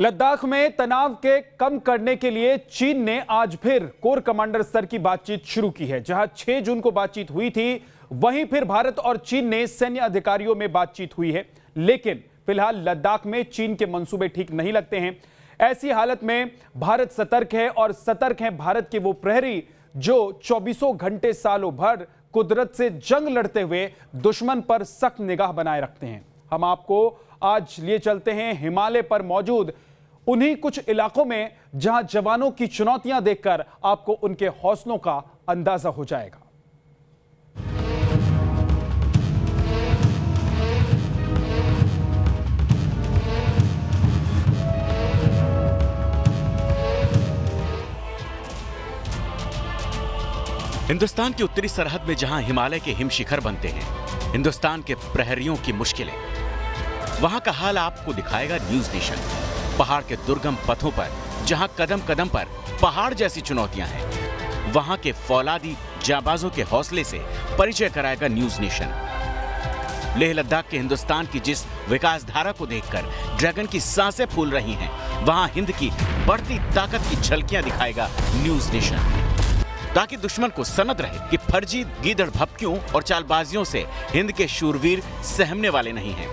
लद्दाख में तनाव के कम करने के लिए चीन ने आज फिर कोर कमांडर स्तर की बातचीत शुरू की है। जहां 6 जून को बातचीत हुई थी, वहीं फिर भारत और चीन ने सैन्य अधिकारियों में बातचीत हुई है। लेकिन फिलहाल लद्दाख में चीन के मंसूबे ठीक नहीं लगते हैं। ऐसी हालत में भारत सतर्क है और सतर्क है भारत के वो प्रहरी जो 24 घंटे सालों भर कुदरत से जंग लड़ते हुए दुश्मन पर सख्त निगाह बनाए रखते हैं। हम आपको आज लिए चलते हैं हिमालय पर मौजूद उन्हीं कुछ इलाकों में जहां जवानों की चुनौतियां देखकर आपको उनके हौसलों का अंदाजा हो जाएगा। हिंदुस्तान की उत्तरी सरहद में जहां हिमालय के हिम शिखर बनते हैं, हिंदुस्तान के प्रहरियों की मुश्किलें, वहां का हाल आपको दिखाएगा न्यूज नेशन। पहाड़ के दुर्गम पथों पर जहां कदम कदम पर पहाड़ जैसी चुनौतियां हैं, वहां के फौलादी जाबाजों के हौसले से परिचय कराएगा न्यूज नेशन। लेह लद्दाख के हिंदुस्तान की जिस विकास धारा को देखकर ड्रैगन की सांसें फूल रही हैं, वहां हिंद की बढ़ती ताकत की झलकियां दिखाएगा न्यूज नेशन, ताकि दुश्मन को सनद रहे कि फर्जी गीदड़ भपकियों और चालबाजियों से हिंद के शूरवीर सहमने वाले नहीं हैं।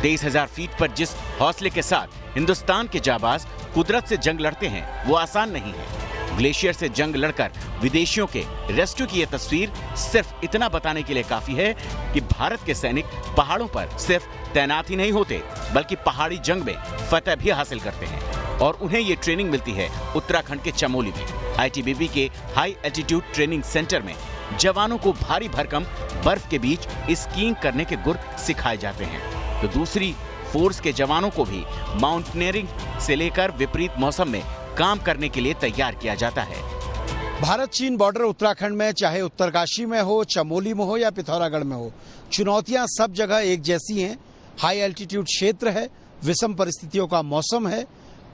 23,000 फीट पर जिस हौसले के साथ हिंदुस्तान के जाबाज कुदरत से जंग लड़ते हैं, वो आसान नहीं है। ग्लेशियर से जंग लड़कर विदेशियों के रेस्क्यू की यह तस्वीर सिर्फ इतना बताने के लिए काफी है कि भारत के सैनिक पहाड़ों पर सिर्फ तैनात ही नहीं होते, बल्कि पहाड़ी जंग में फतह भी हासिल करते हैं। और उन्हें ये ट्रेनिंग मिलती है उत्तराखंड के चमोली में। ITBP के हाई एल्टीट्यूड ट्रेनिंग सेंटर में जवानों को भारी भरकम बर्फ के बीच स्कीइंग करने के गुर सिखाए जाते हैं, तो दूसरी फोर्स के जवानों को भी माउंटेनियरिंग से लेकर विपरीत मौसम में काम करने के लिए तैयार किया जाता है। भारत चीन बॉर्डर उत्तराखंड में, चाहे उत्तरकाशी में हो, चमोली में हो या पिथौरागढ़ में हो, चुनौतियां सब जगह एक जैसी हैं। हाई एल्टीट्यूड क्षेत्र है, विषम परिस्थितियों का मौसम है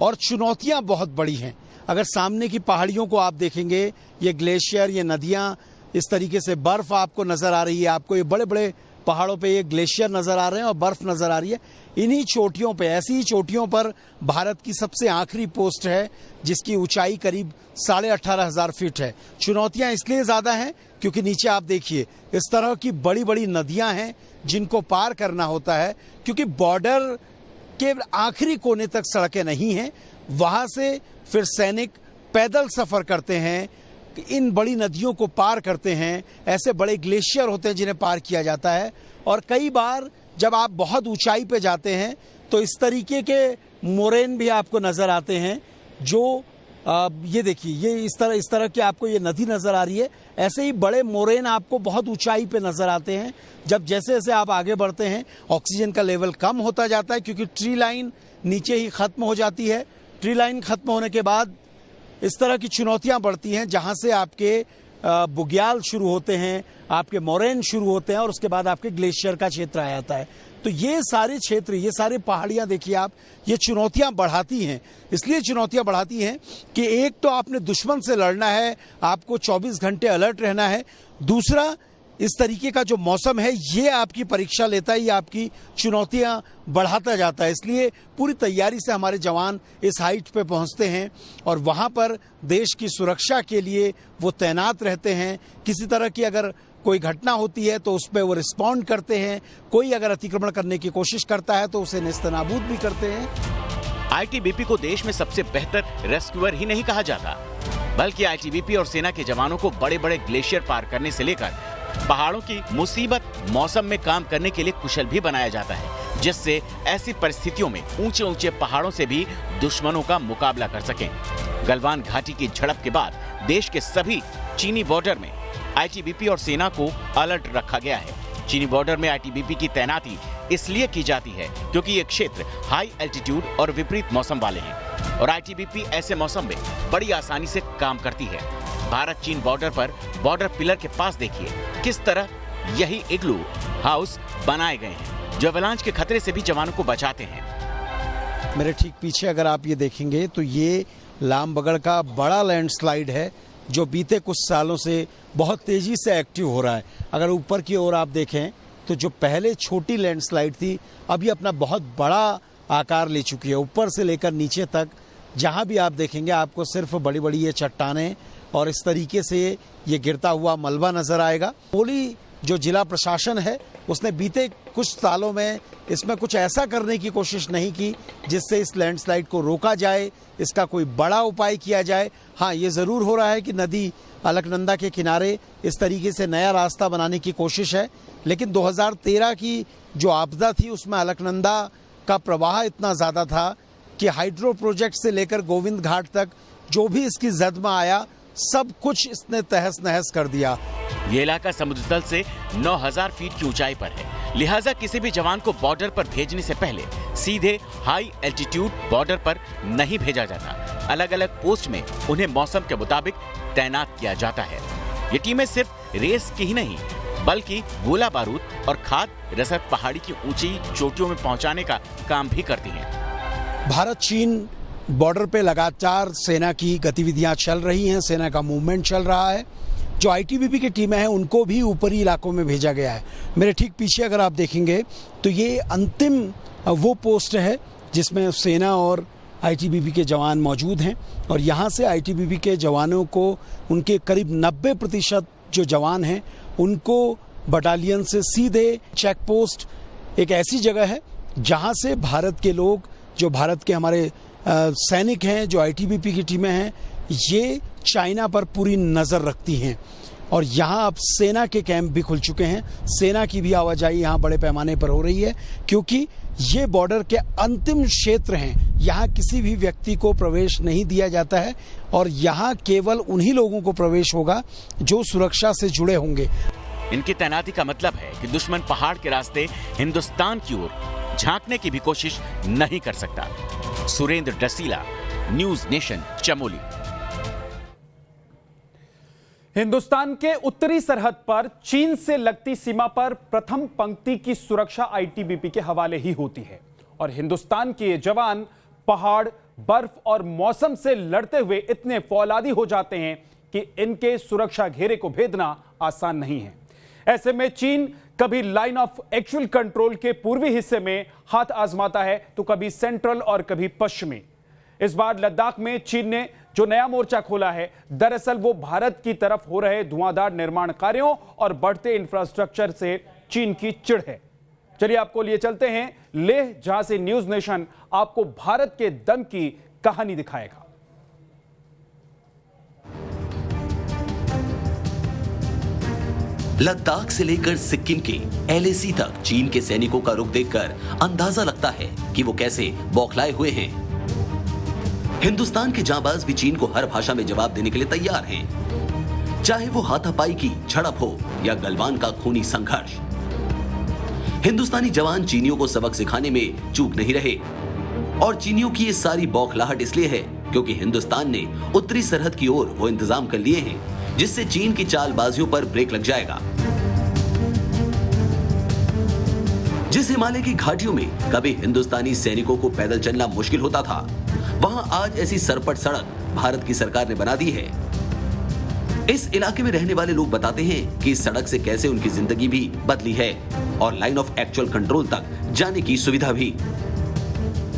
और चुनौतियां बहुत बड़ी हैं। अगर सामने की पहाड़ियों को आप देखेंगे, ये ग्लेशियर, ये नदियां, इस तरीके से बर्फ आपको नजर आ रही है, आपको ये बड़े बड़े पहाड़ों पे ये ग्लेशियर नजर आ रहे हैं और बर्फ नजर आ रही है। इन्हीं चोटियों पे, ऐसी ही चोटियों पर भारत की सबसे आखिरी पोस्ट है, जिसकी ऊंचाई करीब 18,500 फीट है। चुनौतियां इसलिए ज्यादा हैं क्योंकि नीचे आप देखिए इस तरह की बड़ी बड़ी नदियां हैं जिनको पार करना होता है, क्योंकि बॉर्डर के आखिरी कोने तक सड़कें नहीं हैं। वहां से फिर सैनिक पैदल सफर करते हैं, इन बड़ी नदियों को पार करते हैं। ऐसे बड़े ग्लेशियर होते हैं जिन्हें पार किया जाता है। और कई बार जब आप बहुत ऊंचाई पे जाते हैं तो इस तरीके के मोरेन भी आपको नजर आते हैं, जो ये देखिए, ये इस तरह की आपको ये नदी नजर आ रही है। ऐसे ही बड़े मोरेन आपको बहुत ऊंचाई पे नजर आते हैं। जब जैसे जैसे आप आगे बढ़ते हैं, ऑक्सीजन का लेवल कम होता जाता है, क्योंकि ट्री लाइन नीचे ही खत्म हो जाती है। ट्री लाइन खत्म होने के बाद इस तरह की चुनौतियां बढ़ती हैं, जहां से आपके बुग्याल शुरू होते हैं, आपके मोरेन शुरू होते हैं और उसके बाद आपके ग्लेशियर का क्षेत्र आ जाता है। तो ये सारे क्षेत्र, ये सारे पहाड़ियां देखिए आप, ये चुनौतियां बढ़ाती हैं। इसलिए चुनौतियां बढ़ाती हैं कि एक तो आपने दुश्मन से लड़ना है, आपको 24 घंटे अलर्ट रहना है। दूसरा, इस तरीके का जो मौसम है ये आपकी परीक्षा लेता है, ये आपकी चुनौतियां बढ़ाता जाता है। इसलिए पूरी तैयारी से हमारे जवान इस हाइट पे पहुंचते हैं और वहां पर देश की सुरक्षा के लिए वो तैनात रहते हैं। किसी तरह की अगर कोई घटना होती है तो उस पर वो रिस्पॉन्ड करते हैं। कोई अगर अतिक्रमण करने की कोशिश करता है तो उसे नेस्तनाबूद भी करते हैं। ITBP को देश में सबसे बेहतर रेस्क्यूअर ही नहीं कहा जाता, बल्कि ITBP और सेना के जवानों को बड़े बड़े ग्लेशियर पार करने से लेकर पहाड़ों की मुसीबत मौसम में काम करने के लिए कुशल भी बनाया जाता है, जिससे ऐसी परिस्थितियों में ऊंचे ऊंचे पहाड़ों से भी दुश्मनों का मुकाबला कर सकें। गलवान घाटी की झड़प के बाद देश के सभी चीनी बॉर्डर में ITBP और सेना को अलर्ट रखा गया है। चीनी बॉर्डर में ITBP की तैनाती इसलिए की जाती है क्योंकि ये क्षेत्र हाई एल्टीट्यूड और विपरीत मौसम वाले हैं और ITBP ऐसे मौसम में बड़ी आसानी से काम करती है। भारत चीन बॉर्डर पर बॉर्डर पिलर के पास देखिए किस तरह यही इग्लू हाउस बनाए गए हैं, जो अवलांच के खतरे से भी जवानों को बचाते हैं। मेरे ठीक पीछे अगर आप ये देखेंगे तो ये लामबगड़ का बड़ा लैंडस्लाइड है, जो बीते कुछ सालों से बहुत तेजी से एक्टिव हो रहा है। अगर ऊपर की ओर आप देखें तो जो पहले छोटी लैंडस्लाइड थी, अभी अपना बहुत बड़ा आकार ले चुकी है। ऊपर से लेकर नीचे तक जहां भी आप देखेंगे आपको सिर्फ बड़ी बड़ी ये चट्टानें और इस तरीके से ये गिरता हुआ मलबा नजर आएगा। चमोली जो जिला प्रशासन है उसने बीते कुछ सालों में इसमें कुछ ऐसा करने की कोशिश नहीं की जिससे इस लैंडस्लाइड को रोका जाए, इसका कोई बड़ा उपाय किया जाए। हाँ, ये ज़रूर हो रहा है कि नदी अलकनंदा के किनारे इस तरीके से नया रास्ता बनाने की कोशिश है, लेकिन 2013 की जो आपदा थी उसमें अलकनंदा का प्रवाह इतना ज़्यादा था कि हाइड्रो प्रोजेक्ट से लेकर गोविंद घाट तक जो भी इसकी जद में आया सब कुछ इसने तहस नहस कर दिया। ये इलाका समुद्र तल से 9000 फीट की ऊंचाई पर है, लिहाजा किसी भी जवान को बॉर्डर पर भेजने से पहले सीधे हाई एल्टीट्यूड बॉर्डर पर नहीं भेजा जाता। अलग अलग पोस्ट में उन्हें मौसम के मुताबिक तैनात किया जाता है। ये टीमें सिर्फ रेस की ही नहीं बल्कि गोला बारूद और खाद रसद पहाड़ी की ऊंची चोटियों में पहुंचाने का काम भी करती हैं। भारत चीन बॉर्डर पे लगातार सेना की गतिविधियां चल रही हैं, सेना का मूवमेंट चल रहा है। जो आईटीबीपी की टीमें हैं उनको भी ऊपरी इलाकों में भेजा गया है। मेरे ठीक पीछे अगर आप देखेंगे तो ये अंतिम वो पोस्ट है जिसमें सेना और आईटीबीपी के जवान मौजूद हैं और यहाँ से आईटीबीपी के जवानों को उनके करीब 90% जो जवान हैं उनको बटालियन से सीधे चेक पोस्ट एक ऐसी जगह है जहाँ से भारत के लोग, जो भारत के हमारे सैनिक हैं, जो आईटीबीपी की टीमें हैं, ये चाइना पर पूरी नज़र रखती हैं। और यहाँ अब सेना के कैंप भी खुल चुके हैं। सेना की भी आवाजाही यहाँ बड़े पैमाने पर हो रही है क्योंकि ये बॉर्डर के अंतिम क्षेत्र हैं। यहाँ किसी भी व्यक्ति को प्रवेश नहीं दिया जाता है और यहाँ केवल उन्हीं लोगों को प्रवेश होगा जो सुरक्षा से जुड़े होंगे। इनकी तैनाती का मतलब है कि दुश्मन पहाड़ के रास्ते हिंदुस्तान की ओर झांकने की भी कोशिश नहीं कर सकता। Surendra Dasila, news nation, Chamoli. हिंदुस्तान के उत्तरी सरहद पर चीन से लगती सीमा पर प्रथम पंक्ति की सुरक्षा आईटीबीपी के हवाले ही होती है और हिंदुस्तान के ये जवान पहाड़, बर्फ और मौसम से लड़ते हुए इतने फौलादी हो जाते हैं कि इनके सुरक्षा घेरे को भेदना आसान नहीं है। ऐसे में चीन कभी लाइन ऑफ एक्चुअल कंट्रोल के पूर्वी हिस्से में हाथ आजमाता है तो कभी सेंट्रल और कभी पश्चिमी। इस बार लद्दाख में चीन ने जो नया मोर्चा खोला है दरअसल वो भारत की तरफ हो रहे धुआंधार निर्माण कार्यों और बढ़ते इंफ्रास्ट्रक्चर से चीन की चिढ़ है। चलिए आपको लिए चलते हैं लेह, जहां से न्यूज नेशन आपको भारत के दम की कहानी दिखाएगा। लद्दाख से लेकर सिक्किम के एलएसी तक चीन के सैनिकों का रुख देखकर अंदाजा लगता है कि वो कैसे बौखलाए हुए हैं। हिंदुस्तान के जांबाज भी चीन को हर भाषा में जवाब देने के लिए तैयार हैं, चाहे वो हाथापाई की झड़प हो या गलवान का खूनी संघर्ष। हिंदुस्तानी जवान चीनियों को सबक सिखाने में चूक नहीं रहे और चीनियों की ये सारी बौखलाहट इसलिए है क्योंकि हिंदुस्तान ने उत्तरी सरहद की ओर वो इंतजाम कर लिए हैं जिससे चीन की चालबाजियों पर ब्रेक लग जाएगा। जिस हिमालय की घाटियों में कभी हिंदुस्तानी सैनिकों को पैदल चलना मुश्किल होता था, वहां आज ऐसी सरपट सड़क भारत की सरकार ने बना दी है। इस इलाके में रहने वाले लोग बताते हैं कि इस सड़क से कैसे उनकी जिंदगी भी बदली है और लाइन ऑफ एक्चुअल कंट्रोल तक जाने की सुविधा भी।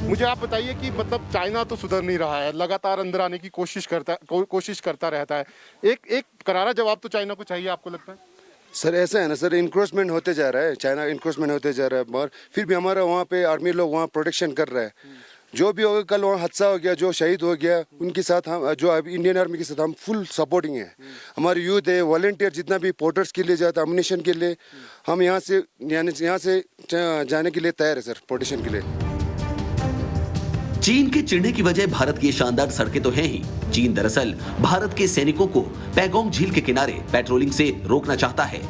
मुझे आप बताइए कि मतलब चाइना तो सुधर नहीं रहा है, लगातार अंदर आने की कोशिश करता रहता है। एक करारा जवाब तो चाइना को चाहिए, आपको लगता है? सर ऐसा है ना सर, इंक्रोचमेंट होते जा रहा है, चाइना इंक्रोचमेंट होते जा रहा है और फिर भी हमारा वहाँ पे आर्मी लोग वहाँ प्रोटेक्शन कर रहा है। जो भी होगा, कल वहाँ हादसा हो गया, जो शहीद हो गया, उनके साथ हम, जो इंडियन आर्मी के साथ हम फुल सपोर्टिंग है। हमारे यूथ है, वॉलंटियर जितना भी पोर्टर्स के लिए जाता है, अम्युनिशन के लिए, हम यहाँ से जाने के लिए तैयार है सर, प्रोटेक्शन के लिए। चीन के चिढ़ने की वजह भारत की शानदार सड़कें तो हैं ही। चीन दरअसल भारत के सैनिकों को पैगोंग झील के किनारे पेट्रोलिंग से रोकना चाहता है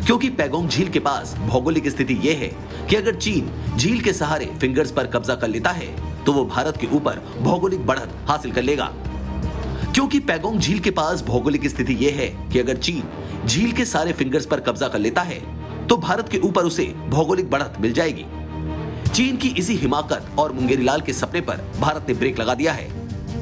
क्योंकि पैगोंग झील के पास भौगोलिक स्थिति यह है कि अगर चीन झील के सहारे फिंगर्स पर कब्जा कर लेता है तो वो भारत के ऊपर भौगोलिक बढ़त हासिल कर लेगा। क्योंकि पैगोंग झील के पास भौगोलिक स्थिति यह है कि अगर चीन झील के सारे फिंगर्स पर कब्जा कर लेता है तो भारत के ऊपर उसे भौगोलिक बढ़त मिल जाएगी। चीन की इसी हिमाकत और मुंगेरीलाल के सपने पर भारत ने ब्रेक लगा दिया है।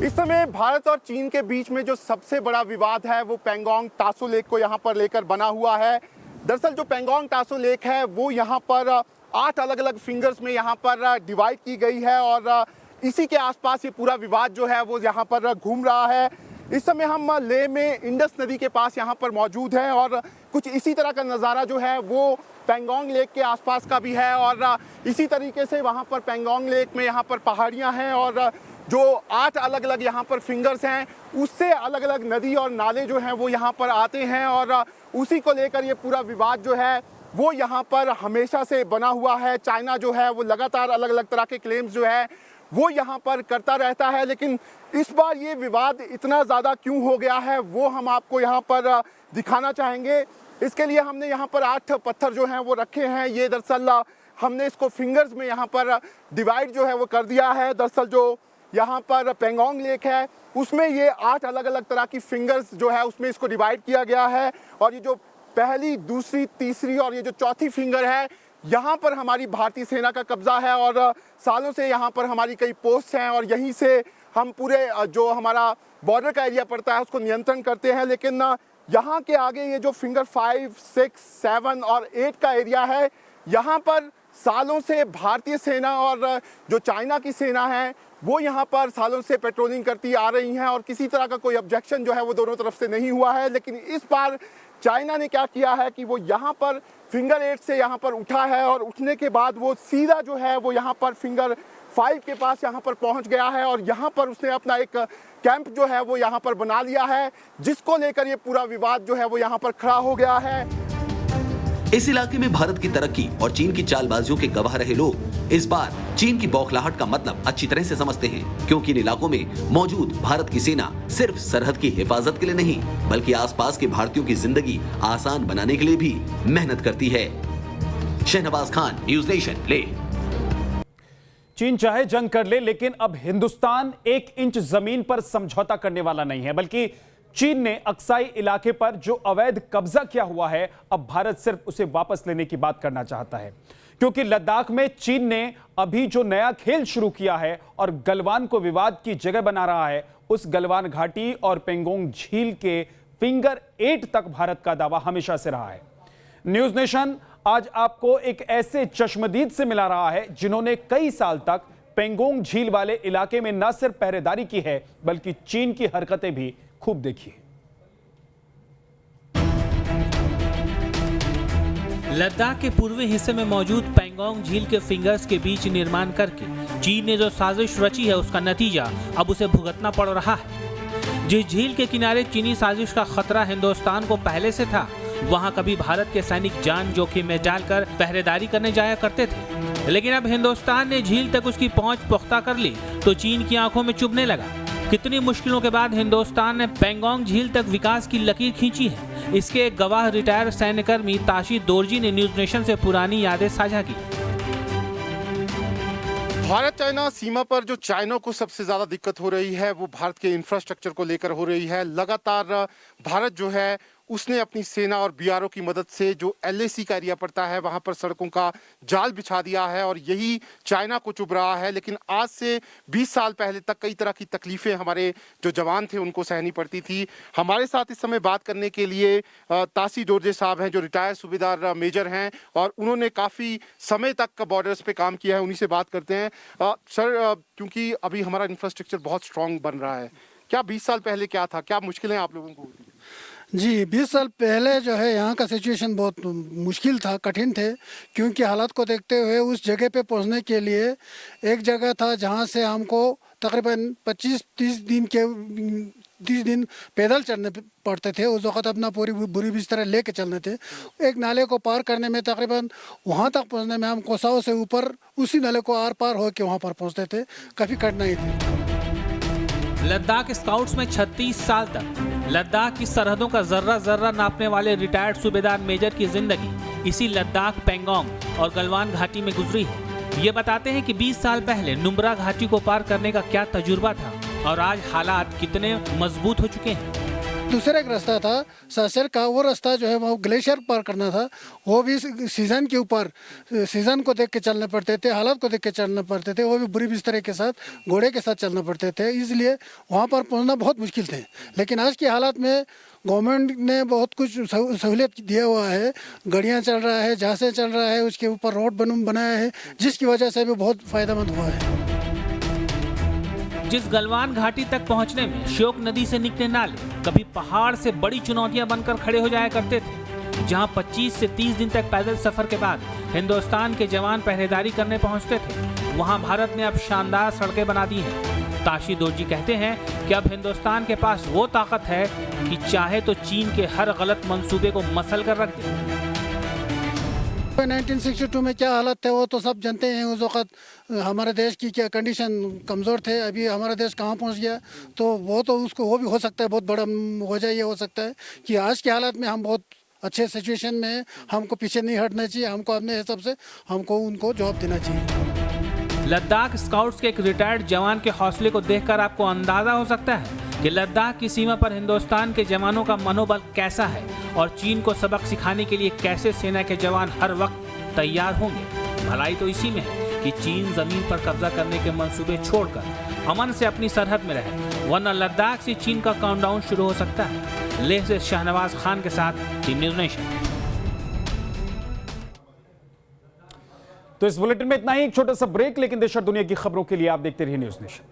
इस समय भारत और चीन के बीच में जो सबसे बड़ा विवाद है वो पैंगोंग तासो लेक को यहाँ पर लेकर बना हुआ है। दरअसल जो पैंगोंग तासो लेक है वो यहाँ पर 8 अलग अलग फिंगर्स में यहाँ पर डिवाइड की गई है और इसी के आसपास ये पूरा विवाद जो है वो यहाँ पर घूम रहा है। इस समय हम लेह में इंडस नदी के पास यहाँ पर मौजूद हैं और कुछ इसी तरह का नज़ारा जो है वो पेंगोंग लेक के आसपास का भी है और इसी तरीके से वहाँ पर पेंगोंग लेक में यहाँ पर पहाड़ियाँ हैं और जो 8 अलग अलग यहाँ पर फिंगर्स हैं उससे अलग अलग नदी और नाले जो हैं वो यहाँ पर आते हैं और उसी को लेकर ये पूरा विवाद जो है वो यहाँ पर हमेशा से बना हुआ है। चाइना जो है वो लगातार अलग अलग तरह के क्लेम्स जो है वो यहाँ पर करता रहता है, लेकिन इस बार ये विवाद इतना ज़्यादा क्यों हो गया है वो हम आपको यहाँ पर दिखाना चाहेंगे। इसके लिए हमने यहाँ पर 8 पत्थर जो हैं वो रखे हैं। ये दरअसल हमने इसको फिंगर्स में यहाँ पर डिवाइड जो है वो कर दिया है। दरअसल जो यहाँ पर पेंगोंग लेक है उसमें ये 8 अलग अलग तरह की फिंगर्स जो है उसमें इसको डिवाइड किया गया है और ये जो पहली, दूसरी, तीसरी और ये जो चौथी फिंगर है यहाँ पर हमारी भारतीय सेना का कब्जा है और सालों से यहाँ पर हमारी कई पोस्ट हैं और यहीं से हम पूरे जो हमारा बॉर्डर का एरिया पड़ता है उसको नियंत्रण करते हैं। लेकिन यहाँ के आगे ये जो फिंगर 5, 6, 7 और 8 का एरिया है यहाँ पर सालों से भारतीय सेना और जो चाइना की सेना है वो यहाँ पर सालों से पेट्रोलिंग करती आ रही हैं और किसी तरह का कोई ऑब्जेक्शन जो है वो दोनों तरफ से नहीं हुआ है। लेकिन इस बार चाइना ने क्या किया है कि वो यहाँ पर फिंगर 8 से यहाँ पर उठा है और उठने के बाद वो सीधा जो है वो यहाँ पर फिंगर 5 के पास यहाँ पर पहुँच गया है और यहाँ पर उसने अपना एक कैंप जो है वो यहाँ पर बना लिया है, जिसको लेकर ये पूरा विवाद जो है वो यहाँ पर खड़ा हो गया है। इस इलाके में भारत की तरक्की और चीन की चालबाजियों के गवाह रहे लोग इस बार चीन की बौखलाहट का मतलब अच्छी तरह से समझते हैं, क्योंकि इन इलाकों में मौजूद भारत की सेना सिर्फ सरहद की हिफाजत के लिए नहीं बल्कि आसपास के भारतीयों की जिंदगी आसान बनाने के लिए भी मेहनत करती है। Shahnawaz Khan, news nation, Leh. चीन चाहे जंग कर ले, लेकिन अब हिंदुस्तान 1 इंच जमीन पर समझौता करने वाला नहीं है, बल्कि चीन ने अक्साई इलाके पर जो अवैध कब्जा किया हुआ है अब भारत सिर्फ उसे वापस लेने की बात करना चाहता है। क्योंकि लद्दाख में चीन ने अभी जो नया खेल शुरू किया है और गलवान को विवाद की जगह बना रहा है, उस गलवान घाटी और पेंगोंग झील के फिंगर 8 तक भारत का दावा हमेशा से रहा है। न्यूज़ नेशन आज आपको एक ऐसे चश्मदीद से मिला रहा है जिन्होंने कई साल तक पेंगोंग झील वाले इलाके में न सिर्फ पहरेदारी की है बल्कि चीन की हरकतें भी खूब देखी। लद्दाख के पूर्वी हिस्से में मौजूद पेंगोंग झील के फिंगर्स के बीच निर्माण करके चीन ने जो साजिश रची है उसका नतीजा अब उसे भुगतना पड़ रहा है। जिस झील के किनारे चीनी साजिश का खतरा हिंदुस्तान को पहले से था, वहां कभी भारत के सैनिक जान जोखिम में डालकर पहरेदारी करने जाया करते थे, लेकिन अब हिंदुस्तान ने झील तक उसकी पहुंच पुख्ता कर ली तो चीन की आंखों में चुभने लगा। कितनी मुश्किलों के बाद हिंदुस्तान ने पेंगोंग झील तक विकास की लकीर खींची है, इसके एक गवाह रिटायर्ड सैन्यकर्मी ताशी दोरजी ने न्यूज़ नेशन से पुरानी यादें साझा की। भारत चाइना सीमा पर जो चाइना को सबसे ज्यादा दिक्कत हो रही है वो भारत के इंफ्रास्ट्रक्चर को लेकर हो रही है। लगातार भारत जो है उसने अपनी सेना और बीआरओ की मदद से जो एलएसी का एरिया पड़ता है वहां पर सड़कों का जाल बिछा दिया है और यही चाइना को चुभ रहा है। लेकिन आज से 20 साल पहले तक कई तरह की तकलीफें हमारे जो जवान थे उनको सहनी पड़ती थी। हमारे साथ इस समय बात करने के लिए ताशी दोरजे साहब हैं जो रिटायर्ड सूबेदार मेजर हैं और उन्होंने काफ़ी समय तक बॉर्डर्स पे काम किया है। उन्हीं से बात करते हैं। सर, क्योंकि अभी हमारा इंफ्रास्ट्रक्चर बहुत स्ट्रॉन्ग बन रहा है, क्या 20 साल पहले क्या था, क्या मुश्किलें आप लोगों को होती? जी, 20 साल पहले जो है यहाँ का सिचुएशन बहुत मुश्किल था, कठिन थे, क्योंकि हालात को देखते हुए उस जगह पे पहुँचने के लिए एक जगह था जहाँ से हमको तकरीबन 30 दिन पैदल चलने पड़ते थे। उस वक़्त अपना पूरी बुरी बिस्तर लेके चलने थे। एक नाले को पार करने में तकरीबन वहाँ तक पहुँचने में हम कोसाओ से ऊपर उसी नाले को आर पार होकर वहाँ पर पहुँचते थे। काफ़ी कठिनाई थी। लद्दाख स्काउट्स में 36 साल तक लद्दाख की सरहदों का जर्रा जर्रा नापने वाले रिटायर्ड सूबेदार मेजर की जिंदगी इसी लद्दाख, पेंगोंग और गलवान घाटी में गुजरी है। ये बताते हैं कि 20 साल पहले नुब्रा घाटी को पार करने का क्या तजुर्बा था और आज हालात कितने मजबूत हो चुके हैं। दूसरा एक रास्ता था सासर का, वो रास्ता जो है वो ग्लेशियर पार करना था, वो भी सीज़न के ऊपर, सीज़न को देख के चलने पड़ते थे, हालात को देख के चलना पड़ते थे, वो भी बुरी बिस्तरे के साथ, घोड़े के साथ चलना पड़ते थे, इसलिए वहाँ पर पहुँचना बहुत मुश्किल थे। लेकिन आज की हालात में गवर्नमेंट ने बहुत कुछ सहूलियत दिया हुआ है, गाड़ियाँ चल रहा है, जहाज़ें चल रहा है, उसके ऊपर रोड बनाया है, जिसकी वजह से भी बहुत फ़ायदेमंद हुआ है। जिस गलवान घाटी तक पहुंचने में श्योक नदी से निकले नाले कभी पहाड़ से बड़ी चुनौतियां बनकर खड़े हो जाया करते थे, जहां 25 से 30 दिन तक पैदल सफर के बाद हिंदुस्तान के जवान पहरेदारी करने पहुंचते थे, वहां भारत ने अब शानदार सड़कें बना दी हैं। ताशी दोरजी कहते हैं कि अब हिंदुस्तान के पास वो ताकत है कि चाहे तो चीन के हर गलत मंसूबे को मसल कर रख दे। 1962 में क्या हालत थे वो तो सब जानते हैं। उस वक़्त हमारे देश की क्या कंडीशन कमज़ोर थे, अभी हमारा देश कहाँ पहुँच गया, तो वो भी हो सकता है बहुत बड़ा हो जाए। ये हो सकता है कि आज की हालत में हम बहुत अच्छे सिचुएशन में हैं, हमको पीछे नहीं हटना चाहिए, हमको अपने हिसाब से हमको उनको जवाब देना चाहिए। लद्दाख स्काउट्स के एक रिटायर्ड जवान के हौसले को देखकर आपको अंदाजा हो सकता है कि लद्दाख की सीमा पर हिंदुस्तान के जवानों का मनोबल कैसा है और चीन को सबक सिखाने के लिए कैसे सेना के जवान हर वक्त तैयार होंगे। भलाई तो इसी में है कि चीन जमीन पर कब्जा करने के मंसूबे छोड़कर अमन से अपनी सरहद में रहे, वरना लद्दाख से चीन का काउंटडाउन शुरू हो सकता है। लेह से शाहनवाज खान के साथ टीम न्यूज़ नेशन। तो इस बुलेटिन में इतना ही, एक छोटा सा ब्रेक, लेकिन देश और दुनिया की खबरों के लिए आप देखते रहिए न्यूज़ नेशन।